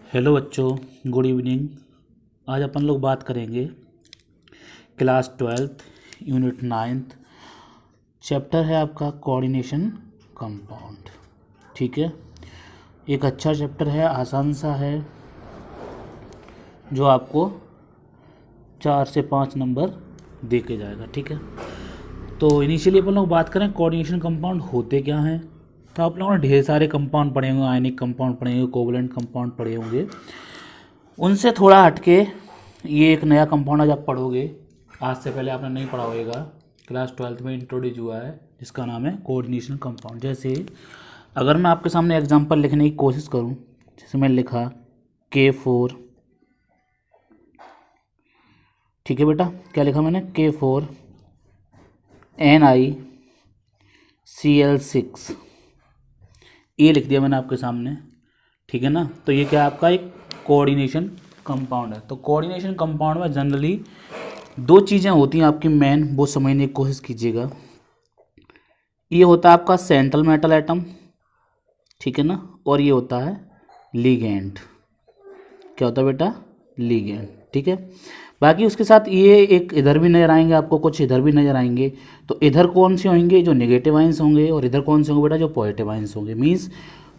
Hello बच्चों, good evening. आज अपन लोग बात करेंगे class 12th unit 9th। Chapter है आपका कोऑर्डिनेशन कंपाउंड। ठीक है, एक अच्छा चैप्टर है, आसान सा है, जो आपको 4 से 5 नंबर दे के जाएगा। ठीक है, तो इनिशियली अपन लोग बात करें कोऑर्डिनेशन कंपाउंड होते क्या हैं। तो आप लोगों ने ढेर सारे कंपाउंड पढ़े होंगे, आयनिक कंपाउंड पढ़े होंगे, कोवलेंट कंपाउंड पढ़े होंगे। उनसे थोड़ा हटके ये एक नया कंपाउंड आज आप पढ़ोगे, आज से पहले आपने नहीं पढ़ा होगा, क्लास 12th में इंट्रोड्यूस हुआ है, जिसका नाम है कोऑर्डिनेशन कंपाउंड। जैसे अगर मैं आपके सामने एग्जांपल लिखने की कोशिश करूं, जैसे मैंने लिखा K4। ठीक है बेटा, क्या लिखा मैंने? K4 NiCl6, ये लिख दिया मैंने आपके सामने। ठीक है ना, तो ये क्या आपका एक कोऑर्डिनेशन कंपाउंड है। तो कोऑर्डिनेशन कंपाउंड में जनरली दो चीज़ें होती हैं आपकी मेन, वो समझने की कोशिश कीजिएगा। ये होता है आपका सेंट्रल मेटल एटम, ठीक है ना, और ये होता है लिगेंड। क्या होता है बेटा? लिगेंड। ठीक है, बाकी उसके साथ ये एक इधर भी नजर आएंगे आपको, कुछ इधर भी नजर आएंगे। तो इधर कौन से होंगे? जो नेगेटिव आयंस होंगे, और इधर कौन से होंगे बेटा? जो पॉजिटिव आयंस होंगे। मीन्स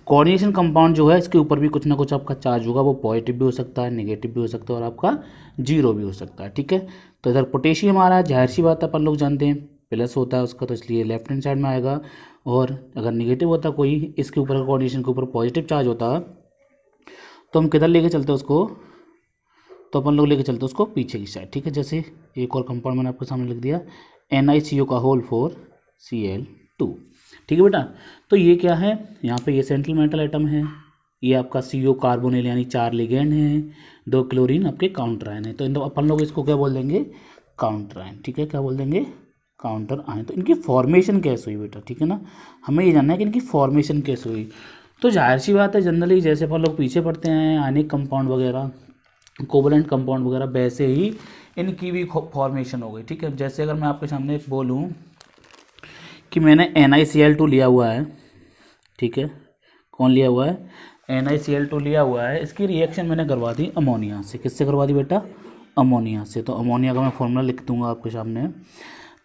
कोऑर्डिनेशन कंपाउंड जो है, इसके ऊपर भी कुछ ना कुछ आपका चार्ज होगा, वो पॉजिटिव भी हो सकता है, नेगेटिव भी हो सकता है, और आपका जीरो भी हो सकता है। ठीक है, तो इधर पोटेशियम आ रहा है, जाहिर सी बात है, अपन लोग जानते हैं प्लस होता है उसका, तो इसलिए लेफ्ट हैंड साइड में आएगा। और अगर निगेटिव होता कोई, इसके ऊपर कोऑर्डिनेशन के ऊपर पॉजिटिव चार्ज होता, तो हम किधर लेके चलते उसको? तो अपन लोग लेके चलते उसको पीछे की साइड। ठीक है, जैसे एक और कंपाउंड मैंने आपके सामने लिख दिया NiCO4Cl2। ठीक है बेटा, तो ये क्या है? यहाँ पे ये सेंट्रल मेटल एटम है, ये आपका CO कार्बोनिल यानी 4 लिगेंड हैं, 2 क्लोरीन आपके काउंटर आयन है। तो अपन लोग इसको क्या बोल देंगे? Counter ion. ठीक है, क्या बोल देंगे? Counter ion. तो इनकी फॉर्मेशन कैसे हुई बेटा? ठीक है ना, हमें ये जानना है कि इनकी फॉर्मेशन कैसे हुई। तो जाहिर सी बात है, जनरली जैसे अपन लोग पीछे पढ़ते हैं आयनिक कंपाउंड वगैरह, कोवलेंट कंपाउंड वगैरह, वैसे ही इनकी भी फॉर्मेशन हो गई। ठीक है, जैसे अगर मैं आपके सामने एक बोलूँ कि मैंने NiCl2 लिया हुआ है। ठीक है, कौन लिया हुआ है? NiCl2 लिया हुआ है। इसकी रिएक्शन मैंने करवा दी अमोनिया से। किससे करवा दी बेटा? अमोनिया से। तो अमोनिया का मैं फॉर्मूला लिख दूंगा आपके सामने।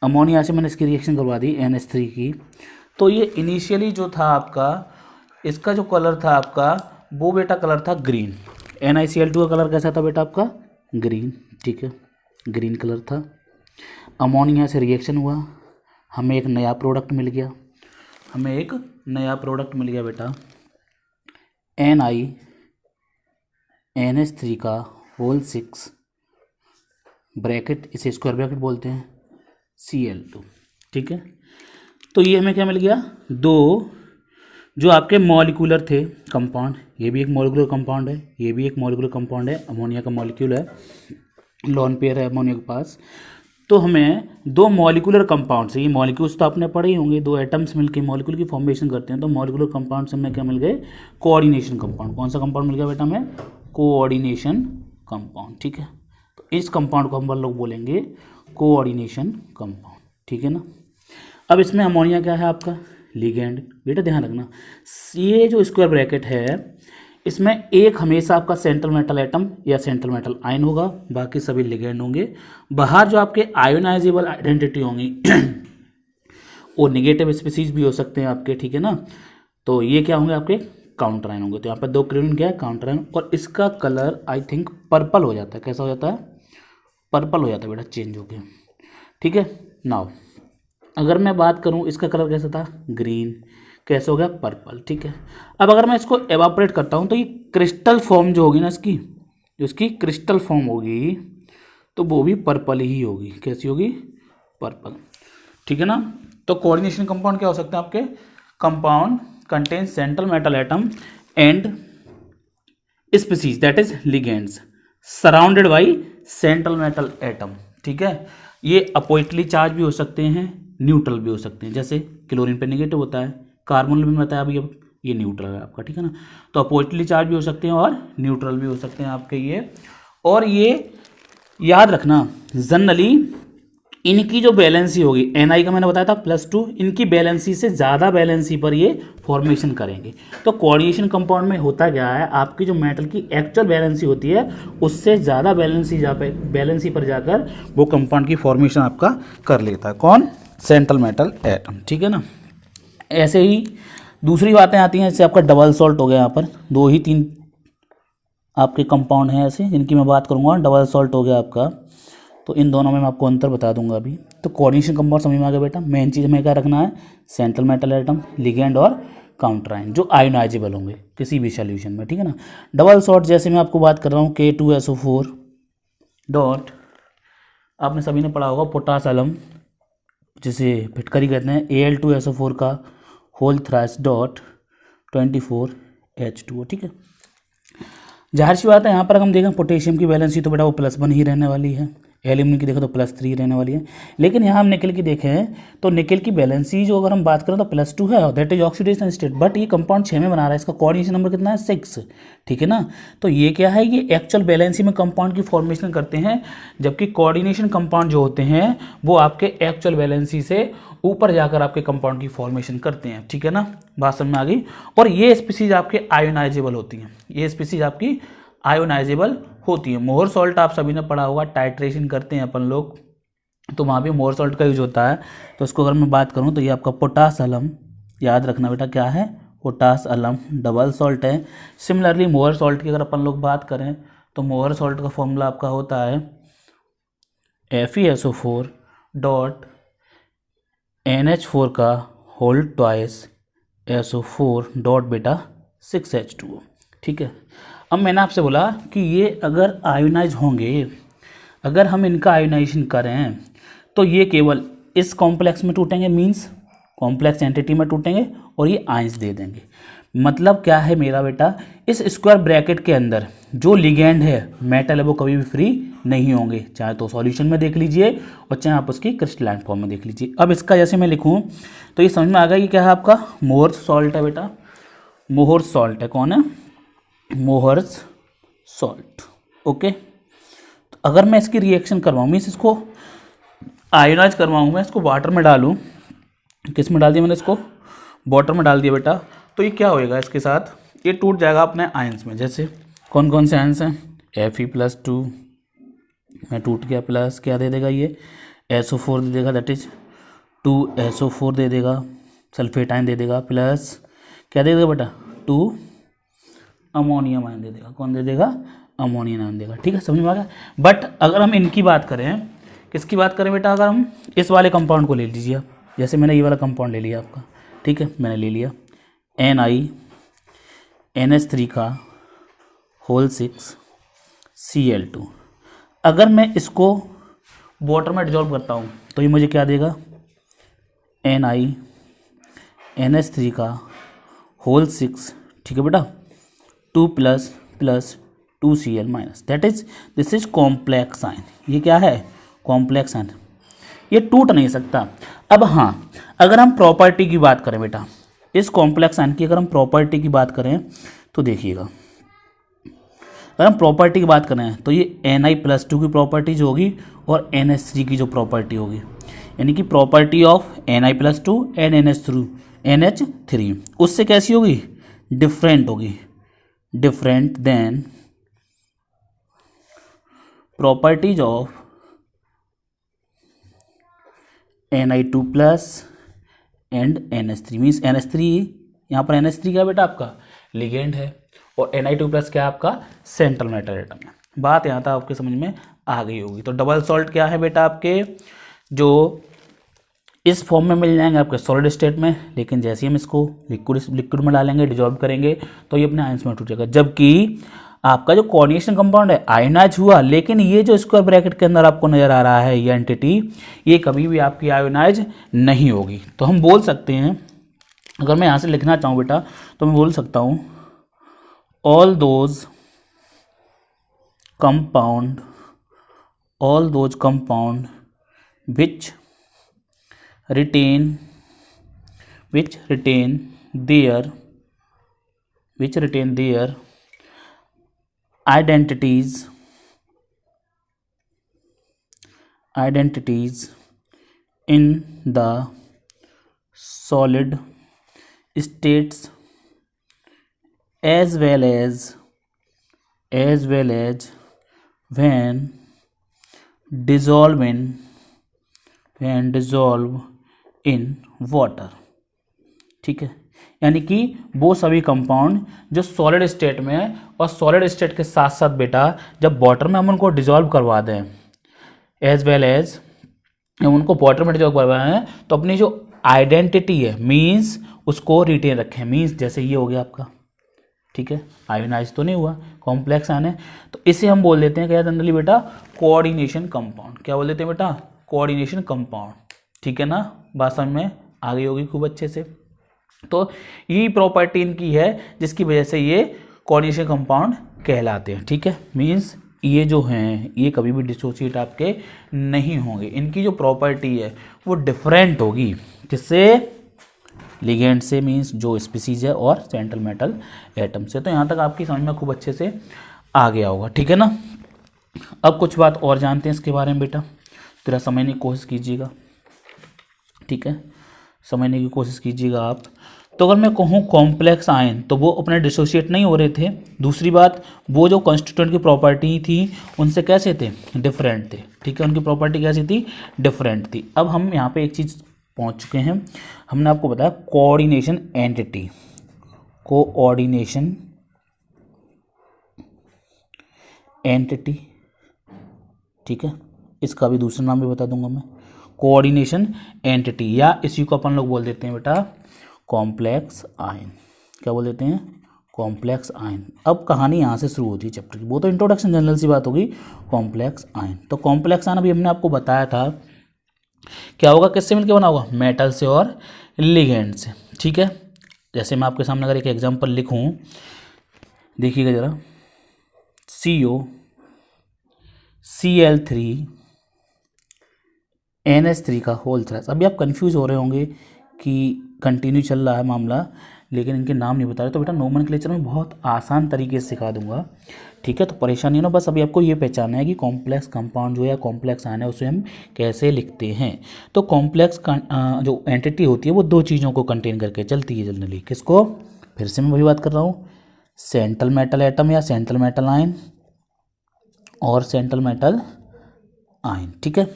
अमोनिया से मैंने इसकी रिएक्शन करवा दी NH3 की। तो ये इनिशियली जो था आपका, इसका जो कलर था आपका, वो बेटा कलर था ग्रीन। NiCl2 का कलर कैसा था बेटा? आपका ग्रीन। ठीक है, ग्रीन कलर था। अमोनिया से रिएक्शन हुआ, हमें एक नया प्रोडक्ट मिल गया, बेटा NiNH3 का होल 6 ब्रैकेट, इसे स्क्वायर ब्रैकेट बोलते हैं, Cl2। ठीक है, तो ये हमें क्या मिल गया? दो जो आपके मॉलिक्यूलर थे कंपाउंड, ये भी एक मॉलिक्यूलर कंपाउंड है, ये भी एक मॉलिक्यूलर कंपाउंड है, अमोनिया का मॉलिक्यूल है, लोन पेयर है अमोनिया के पास। तो हमें दो मॉलिक्यूलर कंपाउंड से, ये मॉलिक्यूल्स तो आपने पढ़े ही होंगे, दो एटम्स मिलकर मॉलिक्यूल की फॉर्मेशन करते हैं। तो मॉलिक्यूलर कंपाउंड से हमें क्या मिल गए? Coordination compound. कौन सा कंपाउंड मिल गया बेटा हमें? Coordination compound. ठीक है, तो इस कंपाउंड को हम लोग बोलेंगे कोऑर्डिनेशन कंपाउंड। ठीक है ना, अब इसमें अमोनिया क्या है? आपका लिगेंड। बेटा ध्यान रखना, ये जो स्क्वायर ब्रैकेट है, इसमें एक हमेशा आपका सेंट्रल मेटल एटम या सेंट्रल मेटल आयन होगा, बाकी सभी लिगेंड होंगे। बाहर जो आपके आयोनाइजेबल आइडेंटिटी होंगी वो नेगेटिव स्पीसीज भी हो सकते हैं आपके। ठीक है ना, तो ये क्या होंगे? आपके काउंटर आयन होंगे। तो यहाँ पर 2 क्लोरीन क्या है? Counter ion. और इसका कलर आई थिंक पर्पल हो जाता है। कैसा हो जाता है? पर्पल हो जाता है बेटा, चेंज होके। ठीक है, नाउ अगर मैं बात करूँ, इसका कलर कैसा था? ग्रीन। कैसे हो गया? पर्पल। ठीक है, अब अगर मैं इसको एवापोरेट करता हूँ, तो ये क्रिस्टल फॉर्म जो होगी ना, इसकी जो इसकी क्रिस्टल फॉर्म होगी, तो वो भी पर्पल ही होगी। कैसी होगी? पर्पल। ठीक है ना, तो कोऑर्डिनेशन कंपाउंड क्या हो सकते हैं आपके? Compound contain central metal atom and species that is ligands surrounded by central metal atom. ठीक है, ये अपोजिटली चार्ज भी हो सकते हैं, न्यूट्रल भी हो सकते हैं। जैसे क्लोरीन पे नेगेटिव होता है, कार्बन भी बताया अभी, अब ये न्यूट्रल है आपका। ठीक है ना, तो अपोजिटली चार्ज भी हो सकते हैं और न्यूट्रल भी हो सकते हैं आपके ये। और ये याद रखना, जनरली इनकी जो बैलेंसी होगी Ni का मैंने बताया था +2, इनकी बैलेंसी से ज़्यादा बैलेंसी पर ये फॉर्मेशन करेंगे। तो कोऑर्डिनेशन कंपाउंड में होता क्या है, आपकी जो मेटल की एक्चुअल बैलेंसी होती है उससे ज़्यादा बैलेंसी पर जाकर वो कंपाउंड की फॉर्मेशन आपका कर लेता है। कौन? Central metal atom. ठीक है ना। ऐसे ही दूसरी बातें आती हैं, जैसे आपका डबल सॉल्ट हो गया। यहाँ पर 2 ही 3 आपके कंपाउंड हैं ऐसे जिनकी मैं बात करूँगा। डबल सॉल्ट हो गया आपका, तो इन दोनों में मैं आपको अंतर बता दूंगा अभी। तो कोऑर्डिनेशन कंपाउंड समझ में आ गया बेटा। मेन चीज़ हमें क्या रखना है, सेंट्रल मेटल एटम, लिगेंड और काउंटर आयन जो आयोनाइजेबल होंगे किसी भी सॉल्यूशन में। ठीक है ना। डबल सॉल्ट जैसे मैं आपको बात कर रहा हूँ K2SO4 डॉट, आपने सभी ने पढ़ा होगा पोटास अलम जिसे फिटकरी कहते हैं, Al2SO4 का होल थ्राइस डॉट 24H2O। ठीक है। जाहिर सी बात है यहाँ पर हम देखें पोटेशियम की बैलेंसी तो बेटा वो +1 ही रहने वाली है, एल्यूमिनियम की देखें तो +3 रहने वाली है। लेकिन यहाँ हम निकल की देखें तो निकल की बैलेंसी जो अगर हम बात करें तो +2 है, that is oxidation state. But ये कंपाउंड 6 में बना रहा है, इसका कोऑर्डिनेशन नंबर कितना है, 6। ठीक है ना। तो ये क्या है, ये एक्चुअल बैलेंसी में कंपाउंड की फॉर्मेशन करते हैं, जबकि कोऑर्डिनेशन कंपाउंड जो होते हैं वो आपके एक्चुअल बैलेंसी से ऊपर जाकर आपके कंपाउंड की फॉर्मेशन करते हैं। ठीक है ना, बात समझ में आ गई। और ये स्पीसीज आपके आयोनाइजेबल होती हैं, ये स्पीसीज आपकी आयोनाइजेबल होती है। मोहर सॉल्ट आप सभी ने पढ़ा होगा, टाइट्रेशन करते हैं अपन लोग तो वहाँ भी मोहर सॉल्ट का यूज होता है। तो इसको अगर मैं बात करूँ तो ये आपका पोटास अलम, याद रखना बेटा क्या है, पोटास अलम डबल सॉल्ट है। सिमिलरली मोहर सॉल्ट की अगर अपन लोग बात करें तो मोहर सॉल्ट का फॉर्मूला आपका होता है FeSO4 डॉट NH4 का होल ट्वाइस SO4 डॉट बेटा 6H2O। ठीक है। अब मैंने आपसे बोला कि ये अगर आयोनाइज होंगे, अगर हम इनका आयोनाइजेशन करें तो ये केवल इस कॉम्प्लेक्स में टूटेंगे, मींस कॉम्प्लेक्स एंटिटी में टूटेंगे और ये आयंस दे देंगे। मतलब क्या है मेरा बेटा, इस स्क्वायर ब्रैकेट के अंदर जो लिगेंड है मेटल है वो कभी भी फ्री नहीं होंगे, चाहे तो सॉल्यूशन में देख लीजिए और चाहे आप उसकी क्रिस्टलाइन फॉर्म में देख लीजिए। अब इसका जैसे मैं लिखूँ तो ये समझ में आ गया कि क्या है, आपका मोहर सॉल्ट है बेटा, मोहर सॉल्ट है। कौन है, मोहर्स सॉल्ट। ओके। तो अगर मैं इसकी रिएक्शन करवाऊँ, मीन्स इसको आयोनाइज करवाऊँ, मैं इसको वाटर में डालूँ, किस में डाल दिया मैंने, इसको वाटर में डाल दिया बेटा, तो ये क्या होएगा इसके साथ, ये टूट जाएगा अपने आयंस में। जैसे कौन कौन से आयंस हैं, Fe+2 में टूट गया, प्लस क्या दे देगा ये SO4 दे देगा, दैट इज 2SO4 दे देगा, सल्फेट आयन दे देगा, प्लस क्या दे देगा बेटा 2 अमोनियम आयन दे देगा। कौन दे देगा, अमोनियम आयन देगा। ठीक है, समझ में आ गया। बट अगर हम इनकी बात करें, किसकी बात करें बेटा, अगर हम इस वाले कंपाउंड को ले लीजिए, जैसे मैंने ये वाला कंपाउंड ले लिया आपका, ठीक है, मैंने ले लिया NiNH3 का होल 6Cl2। अगर मैं इसको वाटर में डिजॉल्व करता हूँ तो ये मुझे क्या देगा, NiNH3 का होल 6, ठीक है बेटा, 2 + 2Cl-, that is this is complex ion. ये क्या है, कॉम्प्लेक्स आयन, ये टूट नहीं सकता। अब हाँ, अगर हम प्रॉपर्टी की बात करें बेटा, इस कॉम्प्लेक्स आयन की अगर हम प्रॉपर्टी की बात करें तो देखिएगा, अगर हम प्रॉपर्टी की बात करें तो ये Ni+2 की प्रॉपर्टी जो होगी और NH3 की जो प्रॉपर्टी होगी, यानी कि property of Ni+2 and NH3 उससे कैसी होगी, डिफरेंट होगी, different then properties of Ni2+ and NH3, means NH3, यहाँ पर NH3 क्या बेटा आपका लिगेंड है और Ni2+ क्या आपका सेंट्रल मेटल एटम है। बात यहाँ तक आपके समझ में आ गई होगी। तो डबल सॉल्ट क्या है बेटा, आपके जो इस फॉर्म में मिल जाएंगे आपके सॉलिड स्टेट में, लेकिन जैसे ही हम इसको लिक्विड में डालेंगे, डिजॉल्व करेंगे तो ये अपने आयंस में टूट जाएगा। जबकि आपका जो कोऑर्डिनेशन कंपाउंड है आयोनाइज हुआ, लेकिन ये जो स्क्वायर ब्रैकेट के अंदर आपको नजर आ रहा है ये एंटिटी, ये कभी भी आपकी आयोनाइज नहीं होगी। तो हम बोल सकते हैं, अगर मैं यहाँ से लिखना चाहूँ बेटा तो मैं बोल सकता हूँ all those compound which retain their identities in the solid states as well as when dissolve in water। ठीक है, यानी कि वो सभी कंपाउंड जो सॉलिड स्टेट में है और सॉलिड स्टेट के साथ साथ बेटा जब वाटर में हम उनको डिजॉल्व करवा दें, एज वेल एज हम उनको वाटर में डिजॉल्व करवा रहे हैं, तो अपनी जो आइडेंटिटी है मीन्स उसको रिटेन रखें। मीन्स जैसे ये हो गया आपका, ठीक है, आयोनाइज तो नहीं हुआ, कॉम्प्लेक्स आयन है, तो इसे हम बोल देते हैं क्या जनरली बेटा, कोऑर्डिनेशन कंपाउंड। क्या बोल देते हैं बेटा, कोऑर्डिनेशन कंपाउंड। ठीक है ना, बात समझ में आ गई होगी खूब अच्छे से। तो यही प्रॉपर्टी इनकी है जिसकी वजह से ये कोऑर्डिनेशन कंपाउंड कहलाते हैं। ठीक है, मीन्स ये जो हैं ये कभी भी डिसोसिएट आपके नहीं होंगे, इनकी जो प्रॉपर्टी है वो डिफरेंट होगी किससे, लिगेंड से, मीन्स जो स्पीसीज है, और सेंट्रल मेटल एटम से। तो यहाँ तक आपकी समझ में खूब अच्छे से आ गया होगा। ठीक है ना, अब कुछ बात और जानते हैं इसके बारे में बेटा, थोड़ा समझने की कोशिश कीजिएगा। ठीक है, समझने की कोशिश कीजिएगा आप। तो अगर मैं कहूँ कॉम्प्लेक्स आयन, तो वो अपने डिसोसिएट नहीं हो रहे थे। दूसरी बात, वो जो कॉन्स्टिट्यूएंट की प्रॉपर्टी थी उनसे कैसे थे, डिफरेंट थे। ठीक है, उनकी प्रॉपर्टी कैसी थी, डिफरेंट थी। अब हम यहाँ पे एक चीज़ पहुँच चुके हैं, हमने आपको बताया कोऑर्डिनेशन एंटिटी, कोऑर्डिनेशन एंटिटी। ठीक है, इसका भी दूसरा नाम भी बता दूंगा मैं, कोऑर्डिनेशन एंटिटी, या इसी को अपन लोग बोल देते हैं बेटा कॉम्प्लेक्स आयन। क्या बोल देते हैं, कॉम्प्लेक्स आयन। अब कहानी यहाँ से शुरू होती है चैप्टर की, वो तो इंट्रोडक्शन जनरल सी बात होगी, कॉम्प्लेक्स आयन। तो कॉम्प्लेक्स आयन अभी हमने आपको बताया था क्या होगा, किससे मिलकर बना होगा, मेटल से और लिगेंड से। ठीक है, जैसे मैं आपके सामने अगर एक एग्जांपल लिखूं, देखिएगा जरा, CO Cl3 NH3 का होल थ्राइस। अभी आप कंफ्यूज हो रहे होंगे कि कंटिन्यू चल रहा है मामला, लेकिन इनके नाम नहीं बता रहे, तो बेटा नोमेनक्लेचर में बहुत आसान तरीके से सिखा दूंगा। ठीक है, तो परेशानी ना, बस अभी आपको ये पहचानना है कि कॉम्प्लेक्स कंपाउंड जो है, कॉम्प्लेक्स आयन है, उसे हम कैसे लिखते हैं। तो कॉम्प्लेक्स जो एंटिटी होती है वो दो चीज़ों को कंटेन करके चलती है जनरली। किसको, फिर से मैं वही बात कर रहा हूँ, सेंट्रल मेटल एटम या सेंट्रल मेटल आयन और सेंट्रल मेटल आयन। ठीक है,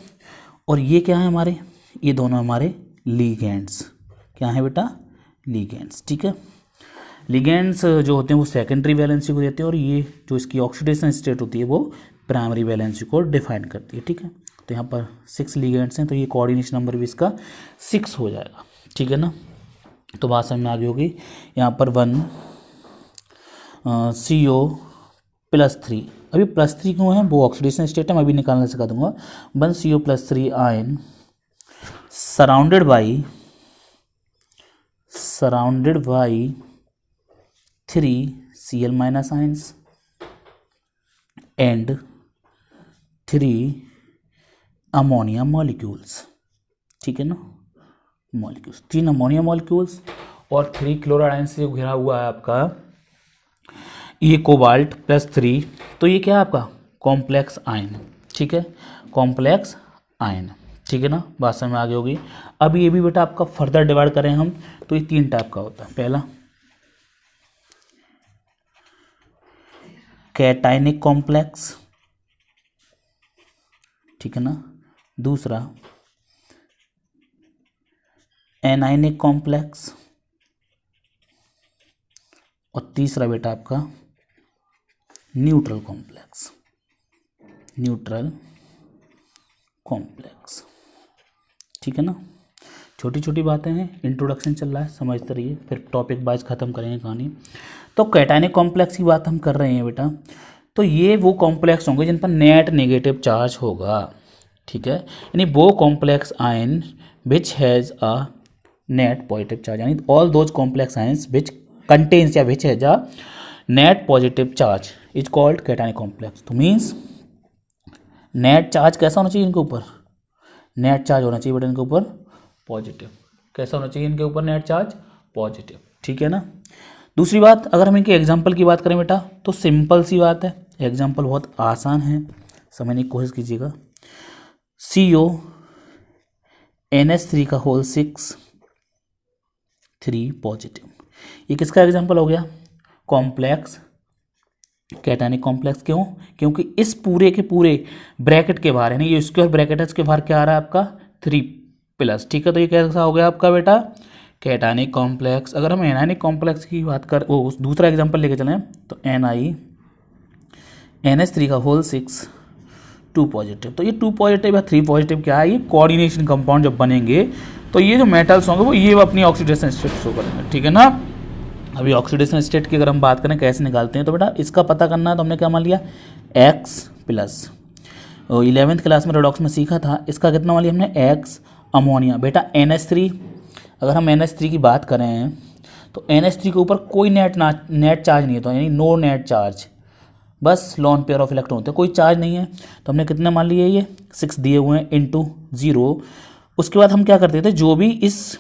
और ये क्या है हमारे, ये दोनों हमारे लिगेंड्स। क्या है बेटा, लिगेंड्स। ठीक है, लिगेंड्स जो होते हैं वो सेकेंडरी वैलेंसी को देते हैं, और ये जो इसकी ऑक्सीडेशन स्टेट होती है वो प्राइमरी वैलेंसी को डिफाइन करती है। ठीक है, तो यहाँ पर 6 लिगेंड्स हैं, तो ये कोऑर्डिनेशन नंबर भी इसका 6 हो जाएगा। ठीक है ना, तो बात समझ में आ गई होगी। यहाँ पर 1 CO+3, अभी +3 क्यों है, वो ऑक्सीडेशन स्टेट है, मैं अभी निकालना सिखा दूंगा। 1 CO+3 ion surrounded by 3 Cl- ions and 3 ammonia molecules. ठीक है ना, मॉलिक्यूल्स, 3 अमोनिया मॉलिक्यूल्स और 3 क्लोराइड आयन से घिरा हुआ है आपका ये कोबाल्ट +3। तो ये क्या है आपका कॉम्प्लेक्स आयन। ठीक है, कॉम्प्लेक्स आयन। ठीक है ना, बात समझ में आ गई होगी। अब ये भी बेटा आपका फर्दर डिवाइड करें हम, तो ये 3 टाइप का होता है। पहला कैटायनिक कॉम्प्लेक्स, ठीक है ना, दूसरा एनायनिक कॉम्प्लेक्स, और तीसरा बेटा आपका न्यूट्रल कॉम्प्लेक्स, न्यूट्रल कॉम्प्लेक्स। ठीक है ना, छोटी छोटी बातें हैं, इंट्रोडक्शन चल रहा है, समझते रहिए, फिर टॉपिक वाइज ख़त्म करेंगे कहानी। तो कैटायनिक कॉम्प्लेक्स की बात हम कर रहे हैं बेटा, तो ये वो कॉम्प्लेक्स होंगे जिन पर नेट नेगेटिव चार्ज होगा। ठीक है, यानी वो complex ion which has a net positive charge, यानी all those complex ions which contains या which has a net positive charge is called cationic complex. तो मीन्स नेट चार्ज कैसा होना चाहिए इनके ऊपर, नेट चार्ज होना चाहिए बेटा इनके ऊपर पॉजिटिव। कैसा होना चाहिए इनके ऊपर नेट चार्ज, पॉजिटिव। ठीक है ना, दूसरी बात, अगर हम इनके एग्जाम्पल की बात करें बेटा, तो सिंपल सी बात है, एग्जाम्पल बहुत आसान है, समझने की कोशिश कीजिएगा। CO NH3 का होल 6 3 पॉजिटिव। ये किसका एग्जाम्पल हो गया? Complex cationic complex. क्यों? क्योंकि इस पूरे के पूरे ब्रैकेट के बाहर, यानी ये स्क्वायर ब्रैकेट है, इसके बाहर क्या आ रहा है आपका 3+। ठीक है, तो ये कैसा हो गया आपका बेटा? Cationic complex. अगर हम एनायनिक कॉम्प्लेक्स की बात कर दूसरा एग्जाम्पल लेके चलें तो NH3 का होल 6 2 पॉजिटिव। तो ये 2 पॉजिटिव या 3 पॉजिटिव क्या है? ये कोऑर्डिनेशन कंपाउंड जब बनेंगे तो ये जो मेटल्स होंगे वो ये अपनी ऑक्सीडेशन स्टेट शो करेंगे। ठीक है ना। अभी ऑक्सीडेशन स्टेट की अगर हम बात करें कैसे निकालते हैं, तो बेटा इसका पता करना है तो हमने क्या मान लिया X+। 11th क्लास में रेडॉक्स में सीखा था, इसका कितना मान लिया हमने X अमोनिया। बेटा NH3, अगर हम NH3 की बात करें तो NH3 के ऊपर कोई नेट चार्ज नहीं है, तो यानी नो नेट चार्ज, बस लॉन पेयर ऑफ इलेक्ट्रॉन होते हैं, कोई चार्ज नहीं है। तो हमने कितने मान लिए? ये 6 दिए हुए हैं इंटू 0। उसके बाद हम क्या करते थे, जो भी इस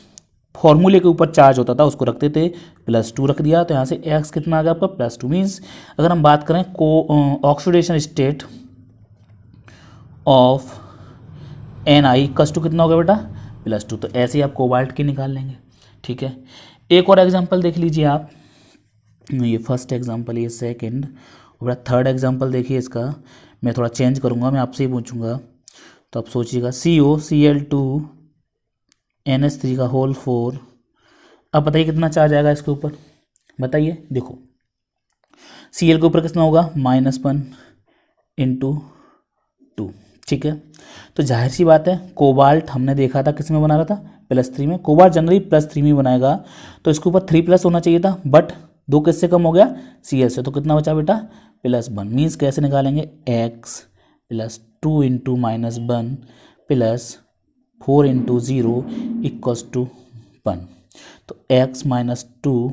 फॉर्मूले के ऊपर चार्ज होता था उसको रखते थे, +2 रख दिया। तो यहाँ से X कितना आ गया आपका? +2। मीन्स अगर हम बात करें ऑक्सीडेशन स्टेट ऑफ Ni +2 कितना होगा बेटा? +2। तो ऐसे ही आप कोबाल्ट की निकाल लेंगे। ठीक है, एक और एग्जांपल देख लीजिए आप। ये फर्स्ट एग्जांपल, ये सेकंड, और थर्ड एग्जांपल देखिए। इसका मैं थोड़ा चेंज करूँगा, मैं आपसे ही पूछूंगा तो आप सोचिएगा। COCl2 NH3 का होल 4। अब बताइए कितना चार्ज आएगा इसके ऊपर? बताइए। देखो Cl के ऊपर कितना होगा? -1 × 2। ठीक है, तो जाहिर सी बात है कोबाल्ट हमने देखा था किस में बना रहा था? +3 में। कोबाल्ट जनरली +3 में बनाएगा, तो इसके ऊपर 3+ होना चाहिए था, बट 2 किससे कम हो गया? Cl से। तो कितना बचा बेटा? +1। मीन्स कैसे निकालेंगे? X +2 × -1 +4 × 0 = 1। तो X -2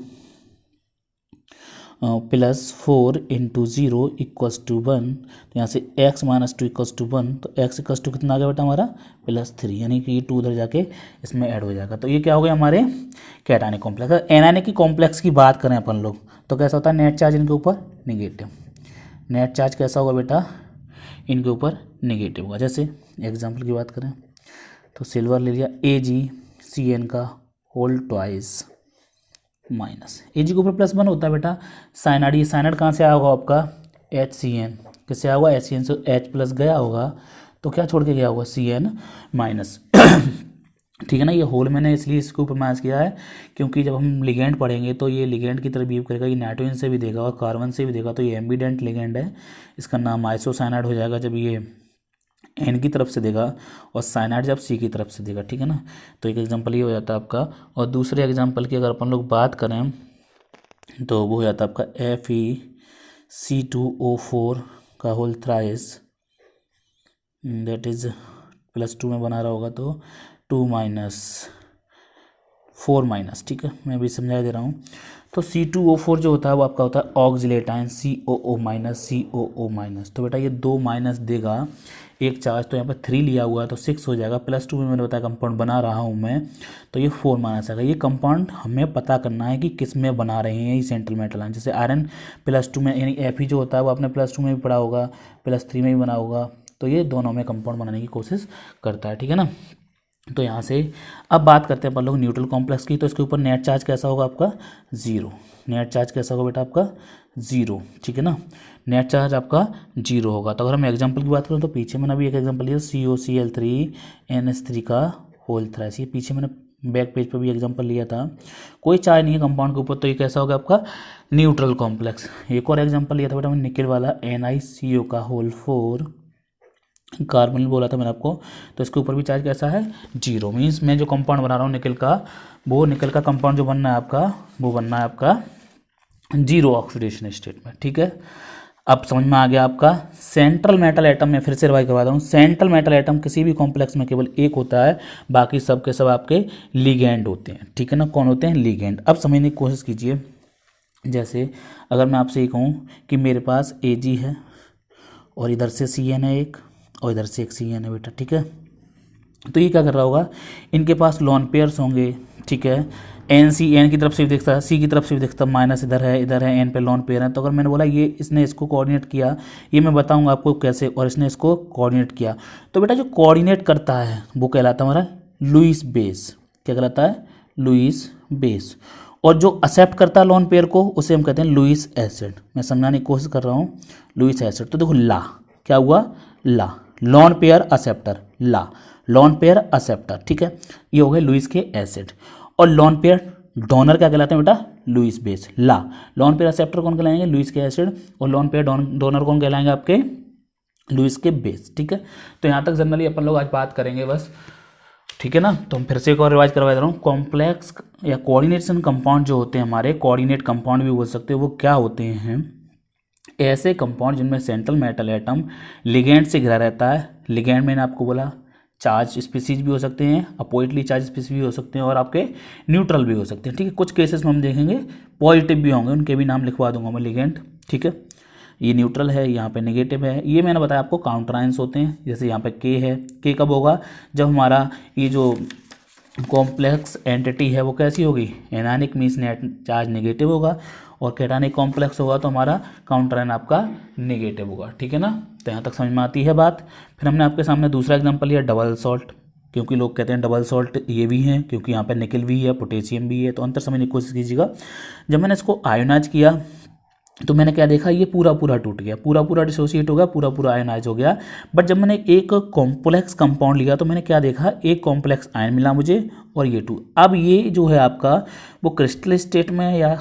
+4 × 0 = 1। तो यहाँ से X -2 = 1, तो X = कितना आ गया बेटा हमारा? +3, यानी कि ये 2 उधर जाके इसमें ऐड हो जाएगा। तो ये क्या हो गया हमारे कैटायनिक कॉम्प्लेक्स। एनायनिक की कॉम्प्लेक्स की बात करें अपन लोग तो कैसा होता है? नेट चार्ज इनके ऊपर नेगेटिव। नेट चार्ज कैसा होगा बेटा? इनके ऊपर नेगेटिव होगा। जैसे एग्जाम्पल की बात करें तो सिल्वर ले लिया AgCN का होल ट्वाइस माइनस। Ag के ऊपर +1 होता है बेटा। साइनाइड, ये साइनाइड कहाँ से आया होगा आपका? HCN। किससे आया होगा? HCN से H+ गया होगा, तो क्या छोड़ के गया होगा? CN-। ठीक है ना। ये होल मैंने इसलिए इसके ऊपर माइनस किया है क्योंकि जब हम लिगेंड पढ़ेंगे तो ये लिगेंड की तरह बिहेव करेगा। ये नाइट्रोजन से भी देगा और कार्बन से भी देगा, तो ये एम्बिडेंट लिगेंड है। इसका नाम आइसोसाइनाइड हो जाएगा जब ये N की तरफ से देगा और साइनाइड जब C की तरफ से देगा। ठीक है ना। तो एक एग्जांपल ये हो जाता है आपका। और दूसरे एग्जांपल की अगर अपन लोग बात करें तो वो हो जाता है आपका FeC2O4 का होल थ्राइस, दैट इज +2 में बना रहा होगा तो 2 - 4-। ठीक है, मैं भी समझा दे रहा हूँ। तो C2O4 जो होता है वो आपका होता है ऑक्सिलेटाइन COO-। तो बेटा ये 2 माइनस देगा, एक चार्ज तो यहाँ पर 3 लिया हुआ है तो 6 हो जाएगा। +2 में मैंने बताया कंपाउंड बना रहा हूँ मैं, तो ये 4 माइनस आएगा। ये कंपाउंड हमें पता करना है कि किस में बना रहे हैं ये सेंट्रल मेटल आयन। जैसे आयरन +2 में, यानी Fe जो होता है वो आपने +2 में भी पढ़ा होगा, +3 में भी बना होगा, तो ये दोनों में कंपाउंड बनाने की कोशिश करता है। ठीक है ना। तो यहाँ से अब बात करते हैं अपन लोग न्यूट्रल कॉम्प्लेक्स की। तो इसके ऊपर नेट चार्ज कैसा होगा आपका? 0। नेट चार्ज कैसा होगा बेटा आपका? 0। ठीक है ना। नेट चार्ज आपका 0 होगा। तो अगर हम एग्जांपल की बात करें तो पीछे मैंने अभी एक एग्जांपल लिया COCl3 NH3 का होल थ्राइस। ये पीछे मैंने बैक पेज पर भी एग्जांपल लिया था। कोई चार्ज नहीं है कंपाउंड के ऊपर, तो ये कैसा होगा आपका? Neutral complex. एक और एग्जाम्पल लिया था बेटा मैंने निकल वाला NiCO का होल 4 कार्बन बोला था मैंने आपको। तो इसके ऊपर भी चार्ज कैसा है? 0। मीन्स मैं जो कंपाउंड बना रहा हूँ निकल का, वो निकल का कंपाउंड जो बनना है आपका, वो बनना है आपका 0 ऑक्सीडेशन स्टेट में। ठीक है, अब समझ में आ गया आपका। सेंट्रल मेटल एटम में फिर से रिवाइज करवा दूँ, सेंट्रल मेटल एटम किसी भी कॉम्प्लेक्स में केवल एक होता है, बाकी सब के सब आपके लिगेंड होते हैं। ठीक है ना। कौन होते हैं? लिगेंड। अब समझने की कोशिश कीजिए। जैसे अगर मैं आपसे ये कहूँ कि मेरे पास Ag है और इधर से CN है एक, और इधर से एक CN है बेटा। ठीक है, तो ये क्या कर रहा होगा? इनके पास लॉन पेयर्स होंगे। ठीक है, N की तरफ से भी दिखता है, C की तरफ से भी दिखता है, माइनस इधर है, N पे लॉन पेयर है। तो अगर मैंने बोला ये इसने इसको कोऑर्डिनेट किया, ये मैं बताऊंगा आपको कैसे, और इसने इसको कोऑर्डिनेट किया, तो बेटा जो कोऑर्डिनेट करता है वो कहलाता है हमारा लुईस बेस। क्या कहलाता है? Lewis base. और जो एक्सेप्ट करता है लोन पेयर को उसे हम कहते हैं लुईस एसिड। मैं समझाने की कोशिश कर रहा हूँ, लुईस एसिड। तो देखो ला, क्या हुआ? ला, लोन पेयर एक्सेप्टर, ला लोन पेयर एक्सेप्टर, ठीक है। ये हो गए लुईस के एसिड। और लोन पेयर डोनर क्या कहलाते हैं बेटा? Lewis base. ला, लोन पेयर एक्सेप्टर कौन कहलाएंगे? लुईस के एसिड। और लोन पेयर डोनर कौन कहलाएंगे आपके? लुईस के बेस, ठीक है। तो यहाँ तक जनरली अपन लोग आज बात करेंगे बस, ठीक है ना। तो हम फिर से एक और रिवाइज करवा दे रहा हूँ। कॉम्प्लेक्स या कोऑर्डिनेशन कंपाउंड जो होते हैं हमारे, कोऑर्डिनेट कंपाउंड भी बोल सकते हैं, वो क्या होते हैं? ऐसे कंपाउंड जिनमें सेंट्रल मेटल एटम लिगेंड से घिरा रहता है। लिगेंड मैंने आपको बोला चार्ज स्पीसीज भी हो सकते हैं, अपोजिटली चार्ज स्पीसीज भी हो सकते हैं, और आपके न्यूट्रल भी हो सकते हैं, ठीक है। कुछ केसेस में हम देखेंगे पॉजिटिव भी होंगे, उनके भी नाम लिखवा दूंगा मैं, लिगेंड, ठीक है। ये न्यूट्रल है, यहाँ पे नेगेटिव है। ये मैंने बताया आपको काउंटर आयंस होते हैं। जैसे यहाँ पे के है, के कब होगा? जब हमारा ये जो कॉम्प्लेक्स एंटिटी है वो कैसी होगी? Anionic, means net charge negative होगा। और कैटानिक कॉम्प्लेक्स होगा तो हमारा काउंटर आयन आपका नेगेटिव होगा, ठीक है ना। तो यहाँ तक समझ में आती है बात। फिर हमने आपके सामने दूसरा एग्जाम्पल लिया डबल सॉल्ट, क्योंकि लोग कहते हैं डबल सॉल्ट ये भी हैं, क्योंकि यहाँ पे निकल भी है, पोटेशियम भी है। तो अंतर समझने की कोशिश कीजिएगा। जब मैंने इसको आयोनाइज किया तो मैंने क्या देखा? ये पूरा पूरा टूट गया, पूरा पूरा डिसोसिएट हो गया, पूरा पूरा आयनाइज हो गया। बट जब मैंने एक कॉम्प्लेक्स कंपाउंड लिया तो मैंने क्या देखा? एक कॉम्प्लेक्स आयन मिला मुझे, और ये टू। अब ये जो है आपका वो क्रिस्टल स्टेट में या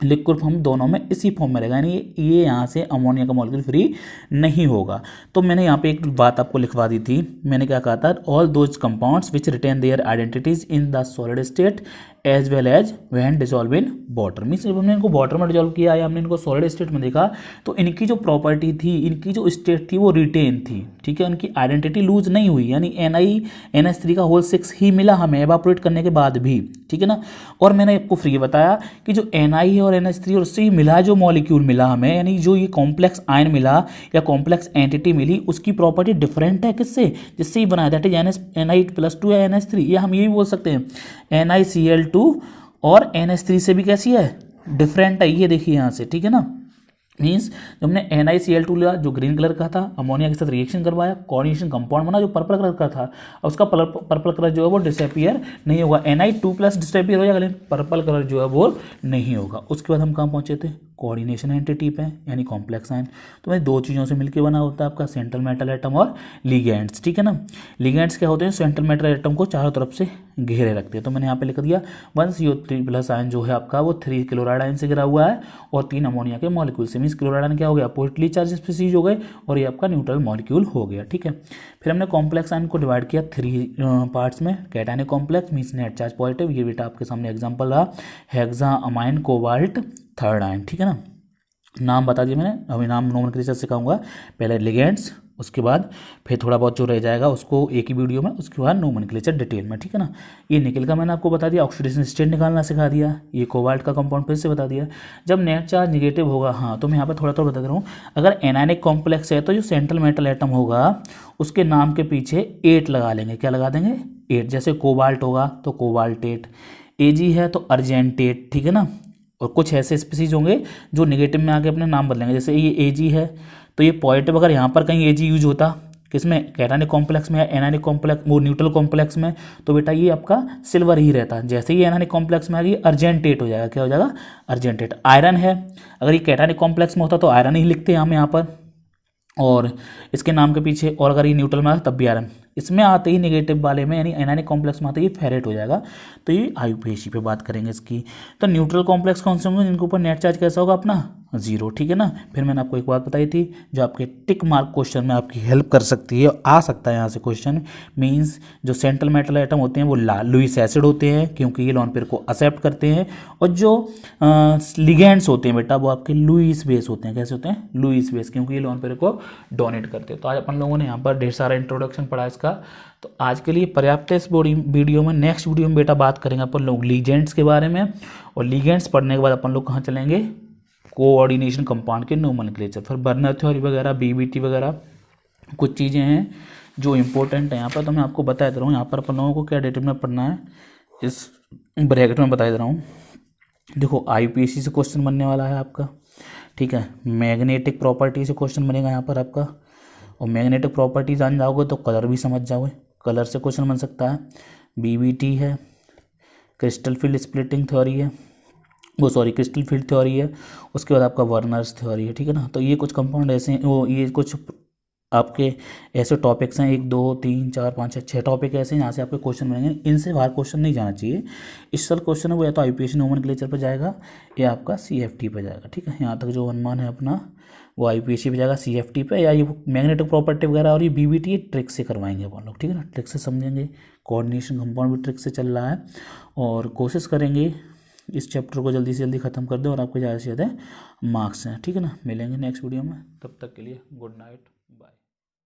लिक्विड फॉर्म, दोनों में इसी फॉर्म में रहेगा, यानी ये यहाँ से अमोनिया का मॉलिक्यूल फ्री नहीं होगा। तो मैंने यहाँ पे एक बात आपको लिखवा दी थी। मैंने क्या कहा था? All those compounds which retain their identities in the solid state as well as when dissolve in water. Means जब हमने इनको वाटर में डिसॉल्व किया या हमने इनको सॉलिड स्टेट में देखा तो इनकी जो प्रॉपर्टी थी, इनकी जो स्टेट थी वो रिटेन थी, ठीक है। उनकी आइडेंटिटी लूज नहीं हुई, यानी NiNH3 का होल 6 ही मिला हमें एवापोरेट करने के बाद भी, ठीक है ना। और मैंने आपको फ्री बताया कि जो Ni है और NH3 और उससे ही मिला जो मॉलिक्यूल मिला हमें, यानी जो ये कॉम्प्लेक्स आयन मिला या कॉम्प्लेक्स एंटिटी मिली, उसकी प्रॉपर्टी डिफरेंट है किससे? जिससे ही बनाया, दैट इज Na+2 या NH3। या हम ये भी बोल सकते हैं NiCl2 और NH3 से भी कैसी है? डिफरेंट है। ये देखिए यहाँ से, ठीक है ना। मीन्स जब हमने NiCl2 लिया जो ग्रीन कलर का था, अमोनिया के साथ रिएक्शन करवाया, कोऑर्डिनेशन कंपाउंड बना जो पर्पल कलर का था, और उसका पर्पल कलर जो है वो डिसअपियर नहीं होगा। Ni2+ डिसअपियर हो जाएगा, लेकिन पर्पल कलर जो है वो नहीं होगा। उसके बाद हम कहाँ पहुँचे थे? कोऑर्डिनेशन एंटिटी पे, यानी कॉम्प्लेक्स आयन। तो मैं दो चीज़ों से मिलकर बना होता है आपका सेंट्रल मेटल एटम और लिगेंड्स, ठीक है ना। लिगेंड्स क्या होते हैं? सेंट्रल मेटल एटम को चारों तरफ से घेरे रखते हैं। तो मैंने यहाँ पे लिख दिया 1CO3+ आयन जो है आपका वो 3 क्लोराइड आयन से घिरा हुआ है और 3 अमोनिया के मॉलिक्यूल से। मीन्स क्लोराइड आयन क्या हो गया? अपोजिटली चार्ज स्पीसीज हो गए, और ये आपका न्यूट्रल मॉलिक्यूल हो गया, ठीक है। फिर हमने कॉम्प्लेक्स आयन को डिवाइड किया 3 पार्ट्स में। Cationic complex means net charge positive, ये बेटा आपके सामने एग्जाम्पल रहा, हेक्सामाइन कोबाल्ट थर्ड आयन, ठीक है ना। नाम बता दिए मैंने, अभी नाम नोमेनक्लेचर सिखाऊंगा। पहले लिगेंड्स, उसके बाद फिर थोड़ा बहुत जो रह जाएगा उसको एक ही वीडियो में, उसके बाद नोमेनक्लेचर डिटेल में, ठीक है ना। ये निकल का मैंने आपको बता दिया, ऑक्सीडेशन स्टेट निकालना सिखा दिया, ये कोबाल्ट का कंपाउंड फिर से बता दिया। जब नेट चार्ज निगेटिव होगा, हाँ तो मैं यहाँ पर थोड़ा थोड़ा बता दे रहा हूँ। अगर एनायनिक कॉम्प्लेक्स है तो जो सेंट्रल मेटल एटम होगा उसके नाम के पीछे 8 लगा लेंगे। क्या लगा देंगे? 8। जैसे कोबाल्ट होगा तो कोबाल्टेट, Ag है तो अर्जेंटेट, ठीक है ना। और कुछ ऐसे स्पीसीज होंगे जो निगेटिव में आके अपने नाम बदलेंगे। जैसे ये Ag है तो ये पॉजिटिव, अगर यहाँ पर कहीं Ag यूज होता किसमें? कैटायनिक कॉम्प्लेक्स में या एनायनिक कॉम्प्लेक्स, वो न्यूट्रल कॉम्प्लेक्स में, तो बेटा ये आपका सिल्वर ही रहता। जैसे ही एनायनिक कॉम्प्लेक्स में आ गई अर्जेंटेट हो जाएगा। क्या हो जाएगा? अर्जेंटेट। आयरन है, अगर ये कैटायनिक कॉम्प्लेक्स में होता तो आयरन ही लिखते हैं हम यहाँ पर, और इसके नाम के पीछे, और अगर ये न्यूट्रल में आता तब भी आयरन। इसमें आते ही नेगेटिव वाले में यानी एनायनिक कॉम्प्लेक्स में आते ही फेरेट हो जाएगा। तो ये आईयूपीएसी पे बात करेंगे इसकी। तो न्यूट्रल कॉम्प्लेक्स कौन से होंगे? जिनके ऊपर नेट चार्ज कैसा होगा अपना? 0, ठीक है ना। फिर मैंने आपको एक बात बताई थी जो आपके टिक मार्क क्वेश्चन में आपकी हेल्प कर सकती है, आ सकता है यहाँ से क्वेश्चन। मीन्स जो सेंट्रल मेटल एटम होते हैं वो लुईस एसिड होते हैं, क्योंकि ये लोन पेयर को एक्सेप्ट करते हैं। और जो लिगेंड्स होते हैं बेटा वो आपके लुईस बेस होते हैं। कैसे होते हैं? लुईस बेस, क्योंकि ये लोन पेयर को डोनेट करते हैं। तो आज अपन लोगों ने यहाँ पर ढेर सारा इंट्रोडक्शन पढ़ा इसका। तो आज के लिए पर्याप्त है इस वीडियो में। नेक्स्ट वीडियो में बेटा बात करेंगे अपन लोग लिगेंड्स के बारे में, और लिगेंड्स पढ़ने के बाद अपन लोग कहाँ चलेंगे? कोऑर्डिनेशन कंपाउंड के नोमेनक्लेचर। फिर बर्नर थ्योरी वगैरह, बीबीटी वगैरह कुछ चीज़ें हैं जो इंपॉर्टेंट है यहाँ पर। तो मैं आपको बता दे रहा हूँ यहाँ पर अपन लोगों को क्या डिटेल में पढ़ना है, इस ब्रैकेट में बता दे रहा हूँ। देखो आईयूपीएसी से क्वेश्चन बनने वाला है आपका, ठीक है। मैग्नेटिक प्रॉपर्टी से क्वेश्चन बनेगा यहाँ पर आपका, और मैग्नेटिक प्रॉपर्टी जान जाओगे तो कलर भी समझ जाओगे, कलर से क्वेश्चन बन सकता है, बीबीटी है, क्रिस्टल फील्ड स्प्लिटिंग थ्योरी है, वो सॉरी क्रिस्टल फील्ड थ्योरी है, उसके बाद आपका वर्नर्स थ्योरी है, ठीक है ना। तो ये कुछ कंपाउंड ऐसे हैं, वो ये कुछ आपके ऐसे टॉपिक्स हैं, 1 2 3 4 5 6 टॉपिक ऐसे हैं यहाँ से आपके क्वेश्चन बनेंगे। इनसे बाहर क्वेश्चन नहीं जाना चाहिए। इस साल क्वेश्चन है वो या तो आईपीएससी नोमेनक्लेचर पर जाएगा या आपका सीएफटी पे जाएगा, ठीक है। यहाँ तक जो अनुमान है अपना वो आईपीएससी पे जाएगा, सीएफटी पे, या ये मैग्नेटिक प्रॉपर्टी वगैरह और ये बीबीटी ट्रिक से करवाएंगे अपन लोग, ठीक है ना। ट्रिक से समझेंगे, कोऑर्डिनेशन कंपाउंड भी ट्रिक से चल रहा है, और कोशिश करेंगे इस चैप्टर को जल्दी से जल्दी ख़त्म कर दें और आपके ज़्यादा से ज़्यादा मार्क्स हैं, ठीक है ना। मिलेंगे नेक्स्ट वीडियो में, तब तक के लिए गुड नाइट, बाय।